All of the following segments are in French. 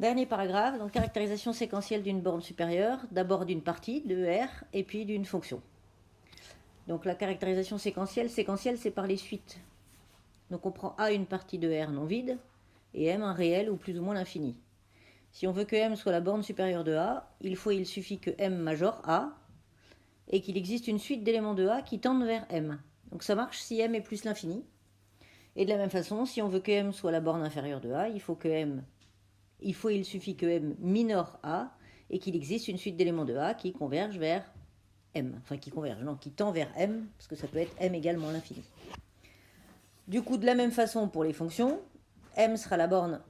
Dernier paragraphe, donc caractérisation séquentielle d'une borne supérieure, d'abord d'une partie, de R, et puis d'une fonction. Donc la caractérisation séquentielle, c'est par les suites. Donc on prend A une partie de R non vide, et M un réel ou plus ou moins l'infini. Si on veut que M soit la borne supérieure de A, il suffit que M major A, et qu'il existe une suite d'éléments de A qui tendent vers M. Donc ça marche si M est plus l'infini. Et de la même façon, si on veut que M soit la borne inférieure de A, il suffit que M minore A et qu'il existe une suite d'éléments de A qui converge vers M. Enfin, qui tend vers M, parce que ça peut être M égale moins l'infini. Du coup, de la même façon pour les fonctions, M sera la borne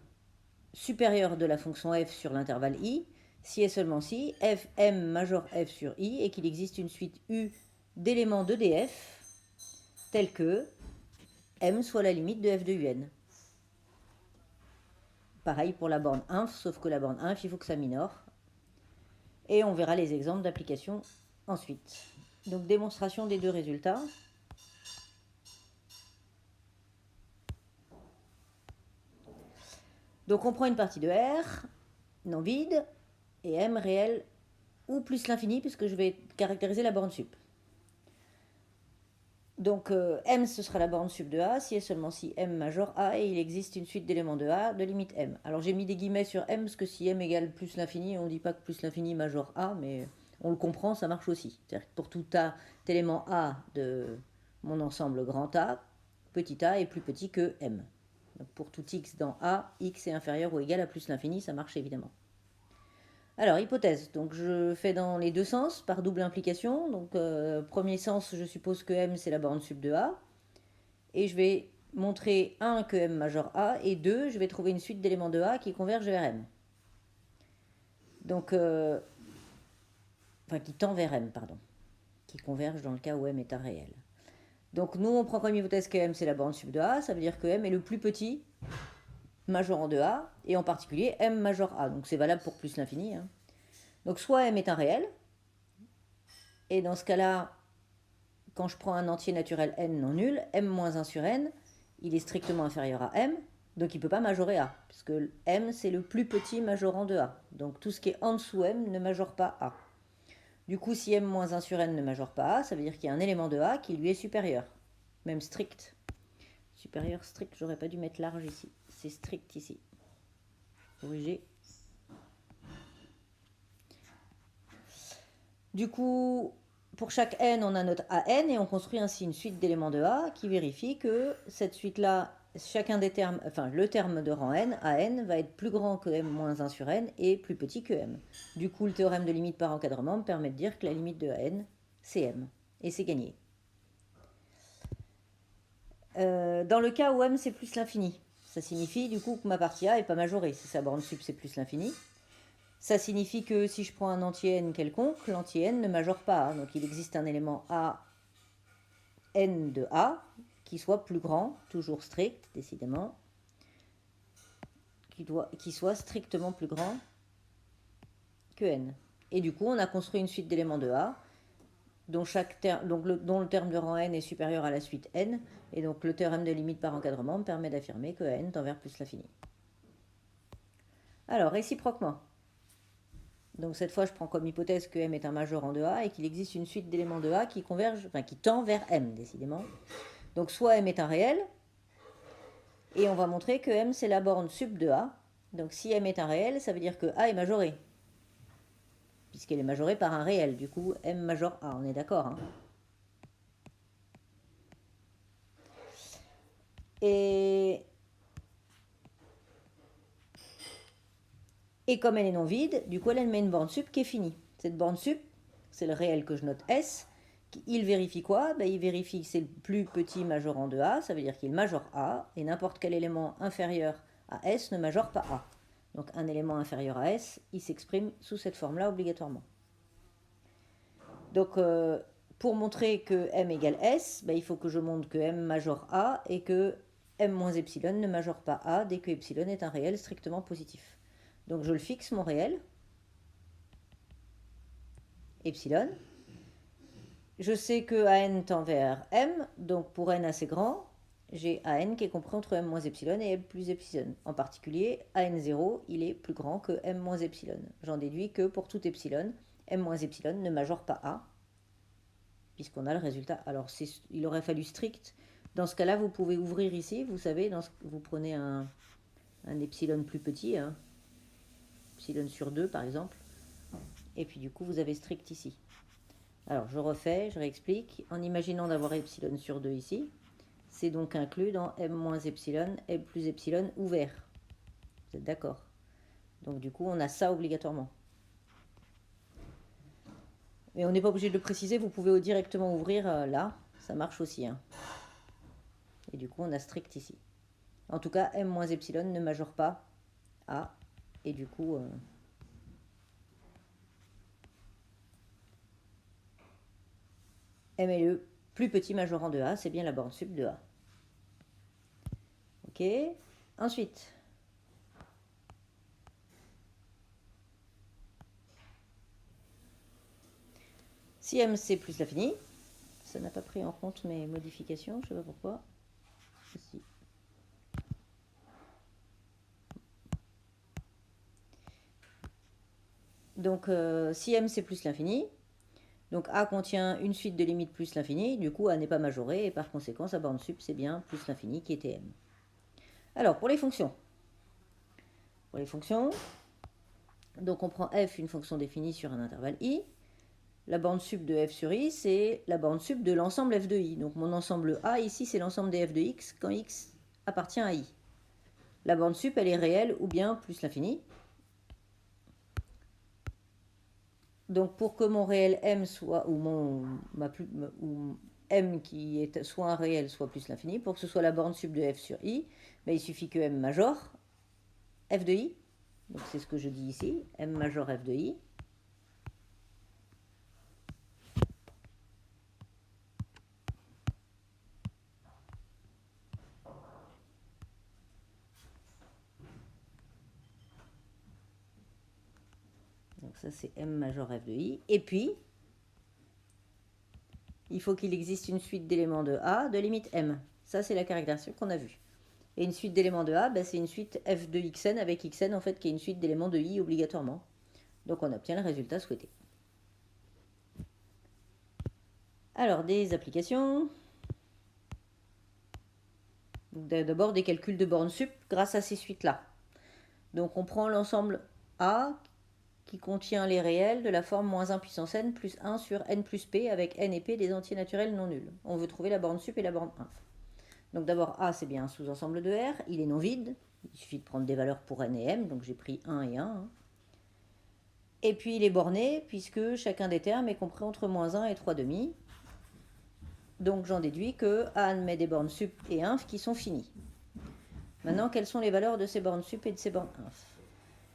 supérieure de la fonction f sur l'intervalle i, si et seulement si f m major f sur i et qu'il existe une suite u d'éléments de df tels que m soit la limite de f de un. Pareil pour la borne inf, sauf que la borne inf, il faut que ça minore. Et on verra les exemples d'application ensuite. Donc démonstration des deux résultats. Donc on prend une partie de R, non vide, et M réel ou plus l'infini, puisque je vais caractériser la borne sup. Donc M ce sera la borne sup de A, si et seulement si M major A, et il existe une suite d'éléments de A de limite M. Alors j'ai mis des guillemets sur M, parce que si M égale plus l'infini, on ne dit pas que plus l'infini major A, mais on le comprend, ça marche aussi. C'est-à-dire que pour tout A, élément A de mon ensemble grand A, petit a est plus petit que M. Donc pour tout x dans A, x est inférieur ou égal à plus l'infini, ça marche évidemment. Alors, hypothèse. Donc, je fais dans les deux sens, par double implication. Donc, premier sens, je suppose que M, c'est la borne sub de A. Et je vais montrer 1 que M major A, et 2, je vais trouver une suite d'éléments de A qui convergent vers M. Donc, enfin, qui tend vers M, pardon. Qui convergent dans le cas où M est un réel. Donc, nous, on prend comme hypothèse que M, c'est la borne sub de A. Ça veut dire que M est le plus petit majorant de A, et en particulier M major A. Donc, c'est valable pour plus l'infini, hein. Donc soit M est un réel, et dans ce cas-là, quand je prends un entier naturel n non nul, M moins 1 sur n, il est strictement inférieur à M, donc il ne peut pas majorer A, puisque M c'est le plus petit majorant de A. Donc tout ce qui est en dessous M ne majore pas A. Du coup, si M moins 1 sur n ne majore pas A, ça veut dire qu'il y a un élément de A qui lui est supérieur, même strict. Supérieur strict, j'aurais pas dû mettre large ici, c'est strict ici. Corriger. Du coup, pour chaque n, on a notre AN et on construit ainsi une suite d'éléments de A qui vérifie que cette suite-là, chacun des termes, enfin le terme de rang n, AN, va être plus grand que M moins 1 sur n et plus petit que M. Du coup, le théorème de limite par encadrement me permet de dire que la limite de AN, c'est M. Et c'est gagné. Dans le cas où M, c'est plus l'infini, ça signifie du coup que ma partie A n'est pas majorée. Si sa borne sup, c'est plus l'infini. Ça signifie que si je prends un entier n quelconque, l'entier n ne majore pas A. Donc il existe un élément A, n de A, qui soit plus grand, toujours strict, décidément, qui soit strictement plus grand que n. Et du coup, on a construit une suite d'éléments de A, dont le terme de rang n est supérieur à la suite n, et donc le théorème de limite par encadrement me permet d'affirmer que n tend vers plus l'infini. Alors, réciproquement. Donc cette fois, je prends comme hypothèse que M est un majorant de A et qu'il existe une suite d'éléments de A qui convergent, enfin qui tend vers M, décidément. Donc soit M est un réel, et on va montrer que M c'est la borne sub de A. Donc si M est un réel, ça veut dire que A est majoré, puisqu'elle est majorée par un réel. Du coup, M major A, on est d'accord, hein. Et comme elle est non vide, du coup elle met une borne sup qui est finie. Cette borne sup, c'est le réel que je note S. Il vérifie quoi? Il vérifie que c'est le plus petit majorant de A, ça veut dire qu'il majore A, et n'importe quel élément inférieur à S ne majore pas A. Donc un élément inférieur à S, il s'exprime sous cette forme-là obligatoirement. Donc pour montrer que M égale S, il faut que je montre que M majore A et que M moins epsilon ne majore pas A dès que epsilon est un réel strictement positif. Donc je le fixe, mon réel, epsilon. Je sais que AN tend vers M, donc pour n assez grand, j'ai AN qui est compris entre M moins epsilon et M plus epsilon. En particulier, AN0, il est plus grand que M moins epsilon. J'en déduis que pour tout epsilon, M moins epsilon ne majore pas A, puisqu'on a le résultat. Alors, il aurait fallu strict. Dans ce cas-là, vous pouvez ouvrir ici, vous savez, vous prenez un epsilon plus petit, hein, epsilon sur 2 par exemple, et puis du coup, vous avez strict ici. Alors, je refais, je réexplique. En imaginant d'avoir epsilon sur 2 ici, c'est donc inclus dans M moins epsilon, M plus epsilon ouvert. Vous êtes d'accord? Donc du coup, on a ça obligatoirement. Mais on n'est pas obligé de le préciser, vous pouvez directement ouvrir là, ça marche aussi. Hein. Et du coup, on a strict ici. En tout cas, M moins epsilon ne majore pas A. Et du coup, M est le plus petit majorant de A, c'est bien la borne sup de A. Ok. Ensuite, si M c'est plus l'infini, ça n'a pas pris en compte mes modifications, je ne sais pas pourquoi. Ici. Donc, si M c'est plus l'infini, donc A contient une suite de limites plus l'infini, du coup A n'est pas majoré, et par conséquent sa borne sup c'est bien plus l'infini qui était M. Alors, pour les fonctions. Donc on prend f, une fonction définie sur un intervalle i. La borne sup de f sur i, c'est la borne sup de l'ensemble f de i. Donc mon ensemble A ici, c'est l'ensemble des f de x quand x appartient à i. La borne sup, elle est réelle ou bien plus l'infini. Donc pour que mon réel m soit, ou m qui est soit un réel, soit plus l'infini, pour que ce soit la borne sup de f sur i, ben, il suffit que m majore f de i. Donc c'est ce que je dis ici, m major f de i. Donc ça c'est m major f de i. Et puis, il faut qu'il existe une suite d'éléments de A de limite m. Ça c'est la caractéristique qu'on a vue. Et une suite d'éléments de A, ben, c'est une suite f de xn avec xn en fait qui est une suite d'éléments de i obligatoirement. Donc on obtient le résultat souhaité. Alors des applications. D'abord des calculs de bornes sup grâce à ces suites-là. Donc on prend l'ensemble A qui contient les réels de la forme moins 1 puissance n plus 1 sur n plus p avec n et p des entiers naturels non nuls. On veut trouver la borne sup et la borne inf. Donc d'abord A c'est bien un sous-ensemble de R, il est non vide, il suffit de prendre des valeurs pour n et m, donc j'ai pris 1 et 1. Et puis il est borné puisque chacun des termes est compris entre moins 1 et 3 demi. Donc j'en déduis que A admet des bornes sup et inf qui sont finies. Maintenant, quelles sont les valeurs de ces bornes sup et de ces bornes inf?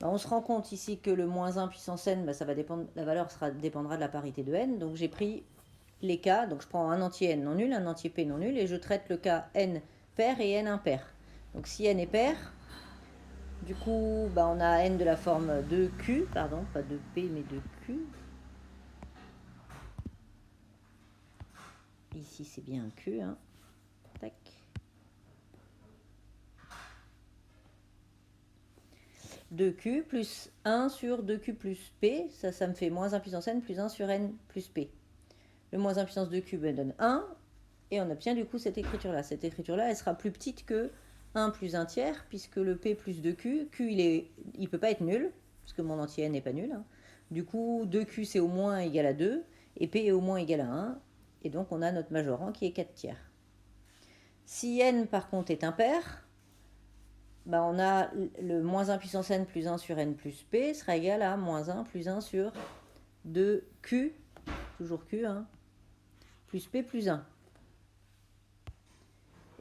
On se rend compte ici que le moins 1 puissance n, ça va dépendre, la valeur dépendra de la parité de n. Donc j'ai pris les cas, donc je prends un entier n non nul, un entier p non nul, et je traite le cas n pair et n impair. Donc si n est pair, du coup on a n de la forme 2q, pardon, pas de p mais de q. Ici c'est bien un q, hein. Tac. De q plus 1 sur 2q plus p, ça me fait moins 1 puissance n plus 1 sur n plus p. Le moins 1 puissance 2q me donne 1, et on obtient du coup cette écriture-là. Cette écriture-là, elle sera plus petite que 1 plus 1 tiers, puisque le p plus 2q, q il ne peut pas être nul, puisque mon entier n n'est pas nul. Hein. Du coup, 2q c'est au moins égal à 2, et p est au moins égal à 1, et donc on a notre majorant qui est 4 tiers. Si n par contre est impair, on a le moins 1 puissance n plus 1 sur n plus p sera égal à moins 1 plus 1 sur 2q, toujours q, hein, plus p plus 1.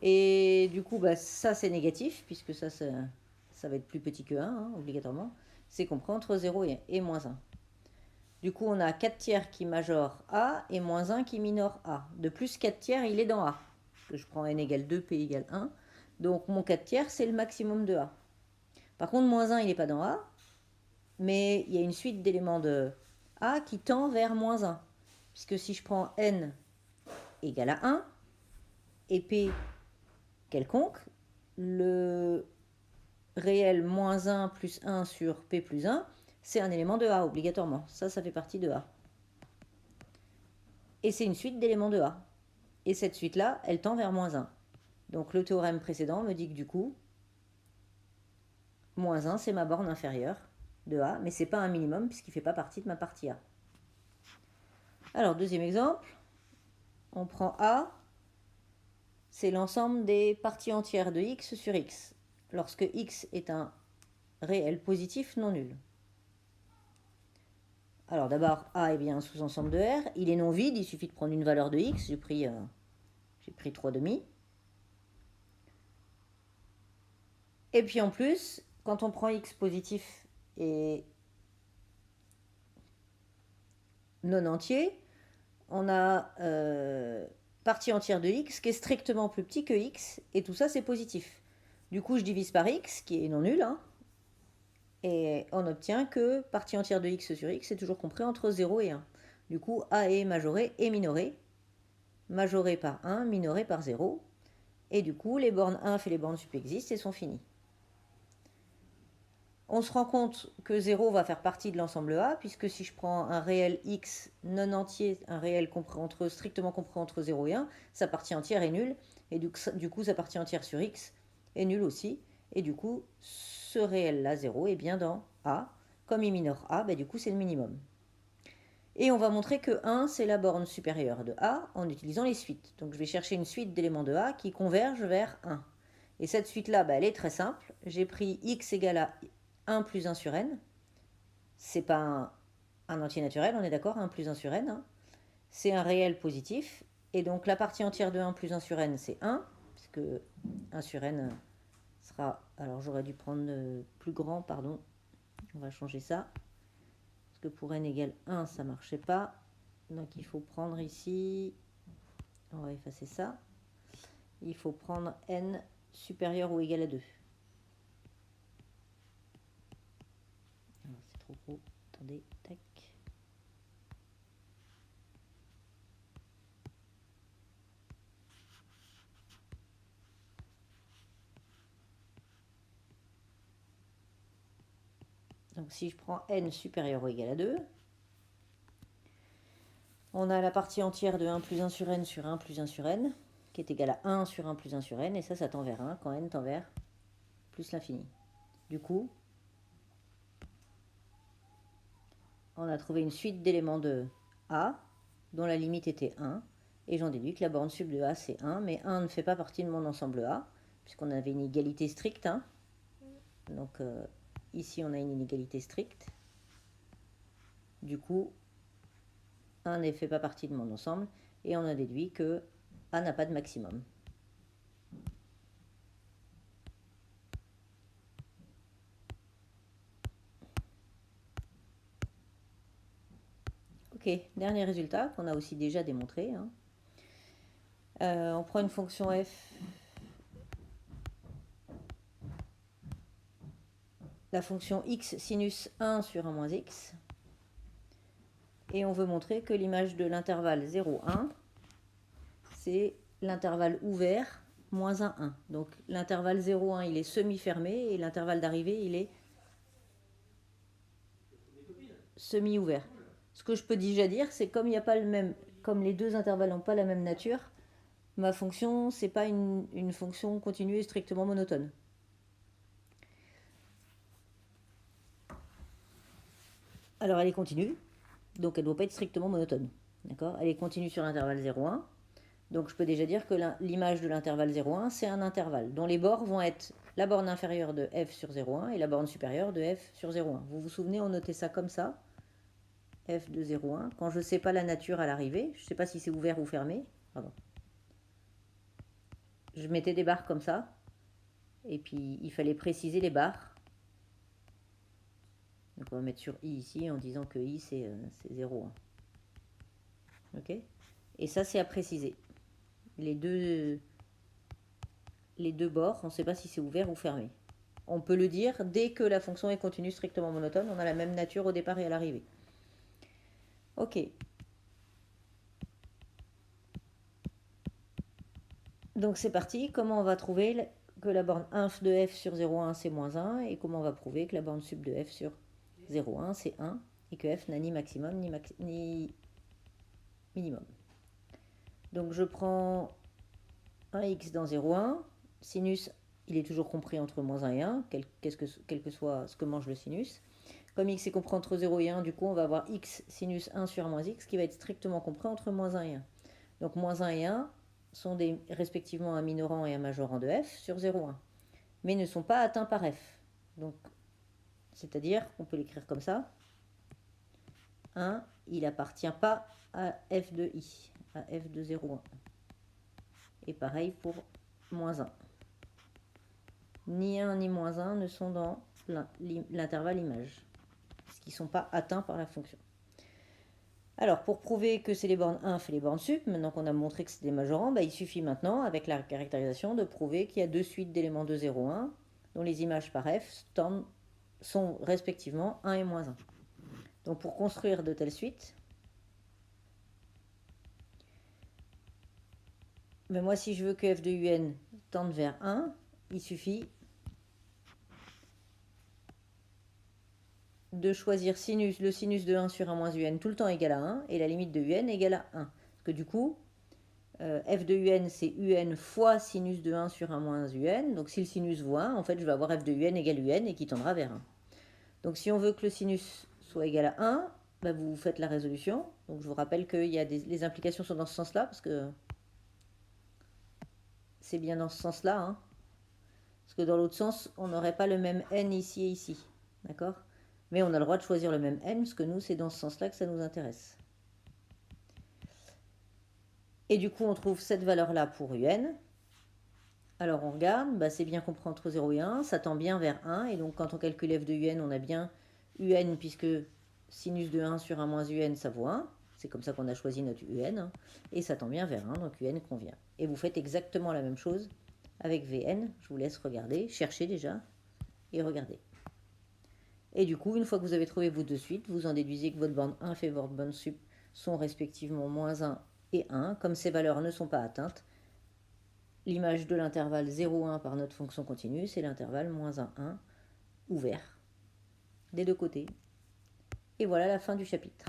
Et du coup, ça c'est négatif, puisque ça va être plus petit que 1, hein, obligatoirement. C'est compris entre 0 et moins 1. Du coup, on a 4 tiers qui majore A et moins 1 qui minore A. De plus, 4 tiers, il est dans A. Je prends n égale 2, p égale 1. Donc mon 4 tiers, c'est le maximum de A. Par contre, moins 1, il n'est pas dans A, mais il y a une suite d'éléments de A qui tend vers moins 1. Puisque si je prends n égale à 1, et p quelconque, le réel moins 1 plus 1 sur P plus 1, c'est un élément de A obligatoirement. Ça fait partie de A. Et c'est une suite d'éléments de A. Et cette suite-là, elle tend vers moins 1. Donc le théorème précédent me dit que du coup, moins 1, c'est ma borne inférieure de A, mais ce n'est pas un minimum puisqu'il ne fait pas partie de ma partie A. Alors, deuxième exemple, on prend A, c'est l'ensemble des parties entières de X sur X, lorsque X est un réel positif non nul. Alors d'abord, A est bien un sous-ensemble de R, il est non vide, il suffit de prendre une valeur de X, j'ai pris 3,5. Et puis en plus, quand on prend X positif et non entier, on a partie entière de X qui est strictement plus petit que X, et tout ça c'est positif. Du coup je divise par X, qui est non nul, hein, et on obtient que partie entière de X sur X est toujours compris entre 0 et 1. Du coup A est majoré et minoré, majoré par 1, minoré par 0, et du coup les bornes inf et les bornes sup existent et sont finies. On se rend compte que 0 va faire partie de l'ensemble A, puisque si je prends un réel X non entier, un réel strictement compris entre 0 et 1, sa partie entière est nulle, et du coup sa partie entière sur X est nulle aussi, et du coup ce réel-là, 0, est bien dans A. Comme il minore A, du coup c'est le minimum. Et on va montrer que 1, c'est la borne supérieure de A en utilisant les suites. Donc je vais chercher une suite d'éléments de A qui convergent vers 1. Et cette suite-là, elle est très simple. J'ai pris X égale à 1 plus 1 sur n. C'est pas un entier naturel, on est d'accord, 1 plus 1 sur n. Hein. C'est un réel positif. Et donc la partie entière de 1 plus 1 sur n, c'est 1, puisque 1 sur n sera... Alors j'aurais dû prendre plus grand, pardon. On va changer ça. Parce que pour n égale 1, ça ne marchait pas. Donc il faut prendre ici... On va effacer ça. Il faut prendre n supérieur ou égal à 2. C'est trop gros. Attendez, tac. Donc si je prends n supérieur ou égal à 2, on a la partie entière de 1 plus 1 sur n sur 1 plus 1 sur n, qui est égale à 1 sur 1 plus 1 sur n, et ça tend vers 1 quand n tend vers plus l'infini. Du coup, on a trouvé une suite d'éléments de A, dont la limite était 1, et j'en déduis que la borne sub de A c'est 1, mais 1 ne fait pas partie de mon ensemble A, puisqu'on avait une égalité stricte. Hein. Donc ici on a une inégalité stricte. Du coup, 1 ne fait pas partie de mon ensemble, et on a déduit que A n'a pas de maximum. Ok, dernier résultat qu'on a aussi déjà démontré. Hein. On prend une fonction f, la fonction x sinus 1 sur 1 moins x, et on veut montrer que l'image de l'intervalle 0, 1, c'est l'intervalle ouvert moins 1, 1. Donc l'intervalle 0, 1, il est semi-fermé, et l'intervalle d'arrivée, il est semi-ouvert. Ce que je peux déjà dire, c'est comme il n'y a pas le même, comme les deux intervalles n'ont pas la même nature, ma fonction, c'est pas une fonction continue et strictement monotone. Alors elle est continue, donc elle ne doit pas être strictement monotone. D'accord ? Elle est continue sur l'intervalle 0,1. Donc je peux déjà dire que l'image de l'intervalle 0,1, c'est un intervalle dont les bords vont être la borne inférieure de f sur 0,1 et la borne supérieure de f sur 0,1. Vous vous souvenez, on notait ça comme ça, f de 0,1. Quand je ne sais pas la nature à l'arrivée, je ne sais pas si c'est ouvert ou fermé, pardon. Je mettais des barres comme ça, et puis il fallait préciser les barres. Donc on va mettre sur i ici en disant que i c'est 0,1. Ok ? Et ça c'est à préciser. Les deux bords, on ne sait pas si c'est ouvert ou fermé. On peut le dire dès que la fonction est continue strictement monotone, on a la même nature au départ et à l'arrivée. Ok. Donc c'est parti, comment on va trouver que la borne inf de f sur 0,1 c'est moins 1 et comment on va prouver que la borne sub de f sur 0,1 c'est 1 et que f n'a ni maximum ni minimum. Donc je prends un x dans 0,1, sinus il est toujours compris entre moins 1 et 1, quel que soit ce que mange le sinus. Comme x est compris entre 0 et 1, du coup on va avoir x sinus 1 sur 1 moins x qui va être strictement compris entre moins 1 et 1. Donc moins 1 et 1 sont respectivement un minorant et un majorant de f sur 0,1, mais ne sont pas atteints par f. Donc, c'est-à-dire qu'on peut l'écrire comme ça. 1, il n'appartient pas à f de i, à f de 0,1. Et pareil pour moins 1. Ni 1 ni moins 1 ne sont dans l'intervalle image, parce qu'ils ne sont pas atteints par la fonction. Alors, pour prouver que c'est les bornes inf et les bornes sup, maintenant qu'on a montré que c'est des majorants, il suffit maintenant, avec la caractérisation, de prouver qu'il y a deux suites d'éléments de 0, 1, dont les images par f sont respectivement 1 et moins 1. Donc, pour construire de telles suites, moi, si je veux que f de un tende vers 1, il suffit de choisir le sinus de 1 sur 1 moins un tout le temps égal à 1 et la limite de un égale à 1. Parce que du coup, f de un c'est un fois sinus de 1 sur 1 moins un. Donc si le sinus vaut 1, en fait je vais avoir f de un égale un et qui tendra vers 1. Donc si on veut que le sinus soit égal à 1, vous faites la résolution. Donc je vous rappelle que les implications sont dans ce sens-là, parce que c'est bien dans ce sens-là. Hein. Parce que dans l'autre sens, on n'aurait pas le même n ici et ici. D'accord ? Mais on a le droit de choisir le même n, parce que nous, c'est dans ce sens-là que ça nous intéresse. Et du coup, on trouve cette valeur-là pour un. Alors, on regarde, c'est bien compris entre 0 et 1, ça tend bien vers 1. Et donc, quand on calcule f de un, on a bien un, puisque sinus de 1 sur 1 moins un, ça vaut 1. C'est comme ça qu'on a choisi notre un. Et ça tend bien vers 1, donc un convient. Et vous faites exactement la même chose avec vn. Je vous laisse regarder, chercher déjà, et regarder. Et du coup, une fois que vous avez trouvé vos deux suites, vous en déduisez que votre borne inf et votre borne sup sont respectivement moins 1 et 1. Comme ces valeurs ne sont pas atteintes, l'image de l'intervalle 0,1 par notre fonction continue, c'est l'intervalle moins 1, 1 ouvert des deux côtés. Et voilà la fin du chapitre.